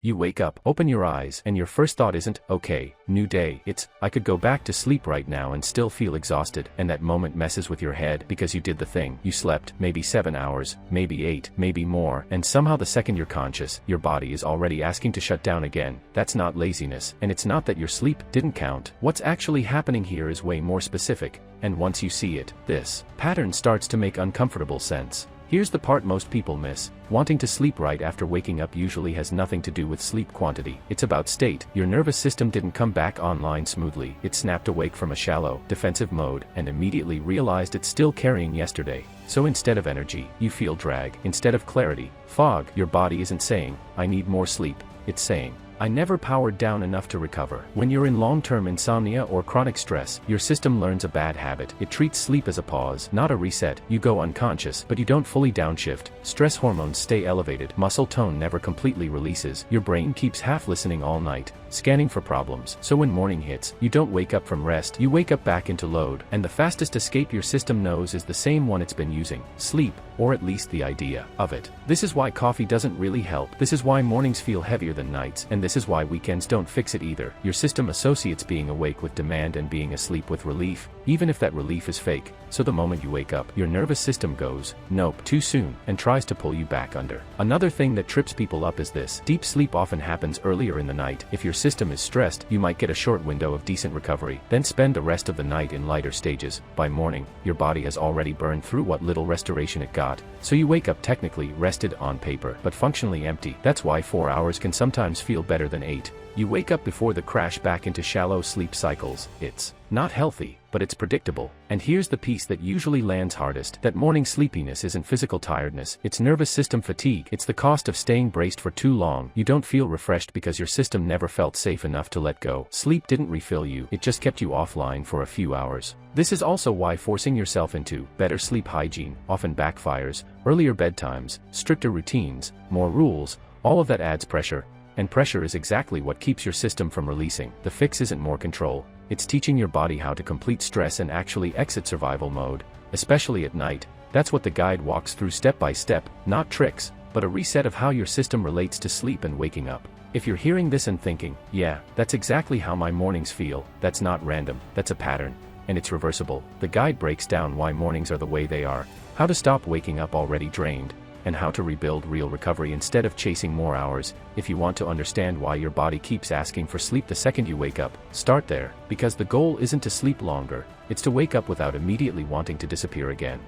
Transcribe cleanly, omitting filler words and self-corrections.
You wake up, open your eyes, and your first thought isn't, okay, new day. It's, I could go back to sleep right now and still feel exhausted. And that moment messes with your head because you did the thing. You slept, maybe 7 hours, maybe 8, maybe more, and somehow the second you're conscious, your body is already asking to shut down again. That's not laziness, and it's not that your sleep didn't count. What's actually happening here is way more specific, and once you see it, this pattern starts to make uncomfortable sense. Here's the part most people miss. Wanting to sleep right after waking up usually has nothing to do with sleep quantity. It's about state. Your nervous system didn't come back online smoothly. It snapped awake from a shallow, defensive mode and immediately realized it's still carrying yesterday. So instead of energy, you feel drag. Instead of clarity, fog. Your body isn't saying, I need more sleep. It's saying, I never powered down enough to recover. When you're in long-term insomnia or chronic stress, your system learns a bad habit. It treats sleep as a pause, not a reset. You go unconscious, but you don't fully downshift. Stress hormones stay elevated. Muscle tone never completely releases. Your brain keeps half listening all night, scanning for problems. So when morning hits, you don't wake up from rest. You wake up back into load. And the fastest escape your system knows is the same one it's been using. Sleep, or at least the idea of it. This is why coffee doesn't really help. This is why mornings feel heavier than nights. And this is why weekends don't fix it either. Your system associates being awake with demand and being asleep with relief, even if that relief is fake. So the moment you wake up, your nervous system goes, nope, too soon, and tries to pull you back under. Another thing that trips people up is this. Deep sleep often happens earlier in the night. If your system is stressed, you might get a short window of decent recovery, then spend the rest of the night in lighter stages. By morning, your body has already burned through what little restoration it got. So you wake up technically rested on paper, but functionally empty. That's why 4 hours can sometimes feel better than 8. You wake up before the crash back into shallow sleep cycles. It's not healthy, but it's predictable. And here's the piece that usually lands hardest. That morning sleepiness isn't physical tiredness, it's nervous system fatigue. It's the cost of staying braced for too long. You don't feel refreshed because your system never felt safe enough to let go. Sleep didn't refill you, it just kept you offline for a few hours. This is also why forcing yourself into better sleep hygiene often backfires. Earlier bedtimes, stricter routines, more rules, all of that adds pressure. And pressure is exactly what keeps your system from releasing. The fix isn't more control, it's teaching your body how to complete stress and actually exit survival mode, especially at night. That's what the guide walks through step by step, not tricks, but a reset of how your system relates to sleep and waking up. If you're hearing this and thinking, yeah, that's exactly how my mornings feel, that's not random, that's a pattern, and it's reversible. The guide breaks down why mornings are the way they are, how to stop waking up already drained, and how to rebuild real recovery instead of chasing more hours. If you want to understand why your body keeps asking for sleep the second you wake up, start there, because the goal isn't to sleep longer, it's to wake up without immediately wanting to disappear again.